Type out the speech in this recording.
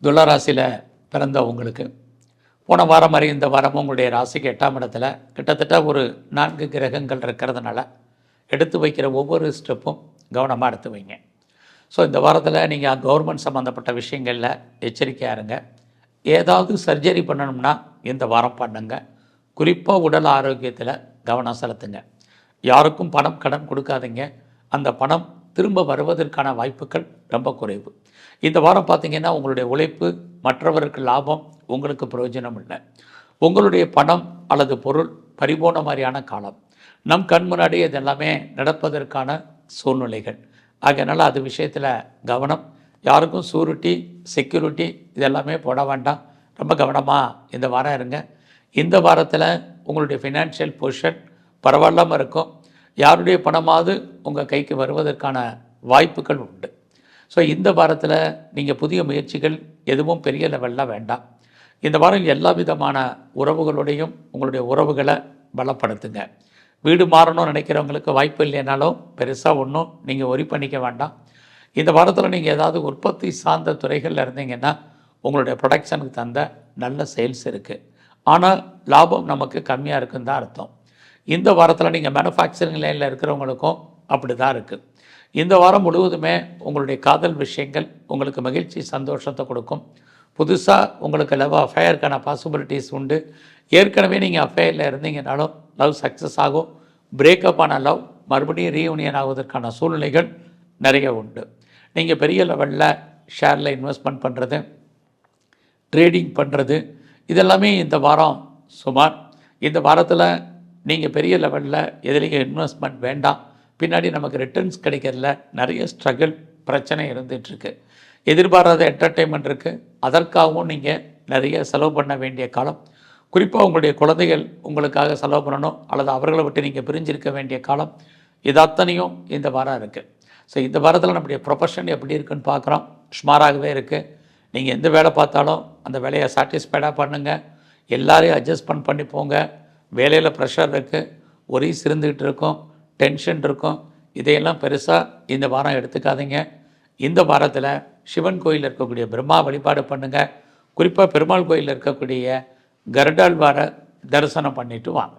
துலா ராசியில் பிறந்த உங்களுக்கு போன வாரம் மாதிரி இந்த வாரமும் உங்களுடைய ராசிக்கு 8ஆம் இடத்துல கிட்டத்தட்ட ஒரு 4 கிரகங்கள் இருக்கிறதுனால எடுத்து வைக்கிற ஒவ்வொரு ஸ்டெப்பும் கவனமாக எடுத்து வைங்க. ஸோ இந்த வாரத்தில் நீங்கள் கவர்மெண்ட் சம்மந்தப்பட்ட விஷயங்களில் எச்சரிக்கையாக இருங்க. ஏதாவது சர்ஜரி பண்ணணும்னா இந்த வாரம் பண்ணுங்க. குறிப்பாக உடல் ஆரோக்கியத்தில் கவனம் செலுத்துங்க. யாருக்கும் பணம் கடன் கொடுக்காதீங்க. அந்த பணம் திரும்ப வருவதற்கான வாய்ப்புகள் ரொம்ப குறைவு. இந்த வாரம் பார்த்திங்கன்னா உங்களுடைய உழைப்பு மற்றவருக்கு லாபம், உங்களுக்கு பிரயோஜனம் இல்லை. உங்களுடைய பணம் அல்லது பொருள் பறிபோன மாதிரியான காலம். நம் கண் முன்னாடி இது எல்லாமே நடப்பதற்கான சூழ்நிலைகள். அதனால் அது விஷயத்தில் கவனம். யாருக்கும் சூரிட்டி செக்யூரிட்டி இதெல்லாமே போட வேண்டாம். ரொம்ப கவனமாக இந்த வாரம் இருங்க. இந்த வாரத்தில் உங்களுடைய ஃபினான்ஷியல் பொசிஷன் பரவாயில்லாமல் இருக்கும். யாருடைய பணமாவது உங்கள் கைக்கு வருவதற்கான வாய்ப்புகள் உண்டு. ஸோ இந்த வாரத்தில் நீங்கள் புதிய முயற்சிகள் எதுவும் பெரிய லெவலில் வேண்டாம். இந்த வாரம் எல்லா விதமான உறவுகளோடையும் உங்களுடைய உறவுகளை பலப்படுத்துங்க. வீடு மாறணும்னு நினைக்கிறவங்களுக்கு வாய்ப்பு இல்லைனாலும் பெருசாக ஒன்றும் நீங்கள் ஒரி பண்ணிக்க வேண்டாம். இந்த வாரத்தில் நீங்கள் ஏதாவது உற்பத்தி சார்ந்த துறைகளில் இருந்தீங்கன்னா உங்களுடைய ப்ரொடக்ஷனுக்கு தந்த நல்ல சேல்ஸ் இருக்குது. ஆனால் லாபம் நமக்கு கம்மியாக இருக்குன்னு தான் அர்த்தம். இந்த வாரத்தில் நீங்கள் மேனுஃபேக்சரிங் லைனில் இருக்கிறவங்களுக்கும் அப்படி தான் இருக்குது. இந்த வாரம் முழுவதுமே உங்களுடைய காதல் விஷயங்கள் உங்களுக்கு மகிழ்ச்சி சந்தோஷத்தை கொடுக்கும். புதுசாக உங்களுக்கு லவ் அஃபேருக்கான பாசிபிலிட்டிஸ் உண்டு. ஏற்கனவே நீங்கள் அஃபேரில் இருந்தீங்கனாலும் லவ் சக்ஸஸ் ஆகும். பிரேக்கப் ஆன லவ் மறுபடியும் ரீயூனியன் ஆகுவதற்கான சூழ்நிலைகள் நிறைய உண்டு. நீங்கள் பெரிய லெவலில் ஷேரில் இன்வெஸ்ட்மெண்ட் பண்ணுறது, ட்ரேடிங் பண்ணுறது இதெல்லாமே இந்த வாரம் சுமார். இந்த வாரத்தில் நீங்கள் பெரிய லெவலில் எதுலேயும் இன்வெஸ்ட்மெண்ட் வேண்டாம். பின்னாடி நமக்கு ரிட்டர்ன்ஸ் கிடைக்கிறதுல நிறைய ஸ்ட்ரகிள் பிரச்சனை இருந்துகிட்ருக்கு. எதிர்பாராத என்டர்டெயின்மெண்ட் இருக்குது. அதற்காகவும் நீங்கள் நிறைய செலவு பண்ண வேண்டிய காலம். குறிப்பாக உங்களுடைய குழந்தைகள் உங்களுக்காக செலவு பண்ணணும் அல்லது அவர்களை விட்டு நீங்கள் பிரிஞ்சிருக்க வேண்டிய காலம். இது அத்தனையும் இந்த வாரம் இருக்குது. ஸோ இந்த வாரத்தில் நம்முடைய ப்ரொஃபஷன் எப்படி இருக்குதுன்னு பார்க்குறோம். சுமாராகவே இருக்குது. நீங்கள் எந்த வேலை பார்த்தாலும் அந்த வேலையை சாட்டிஸ்ஃபைடாக பண்ணுங்கள். எல்லாரையும் அட்ஜஸ்ட்மெண்ட் பண்ணி போங்க. வேலையில் ப்ரெஷர் இருக்குது, ஒரீஸ் இருந்துக்கிட்டு இருக்கும், டென்ஷன் இருக்கும். இதையெல்லாம் பெருசாக இந்த வாரம் எடுத்துக்காதீங்க. இந்த வாரத்தில் சிவன் கோயிலில் இருக்கக்கூடிய பிரம்மா வழிபாடு பண்ணுங்கள். குறிப்பாக பெருமாள் கோயிலில் இருக்கக்கூடிய கருடாழ்வாரை தரிசனம் பண்ணிவிட்டு வாங்க.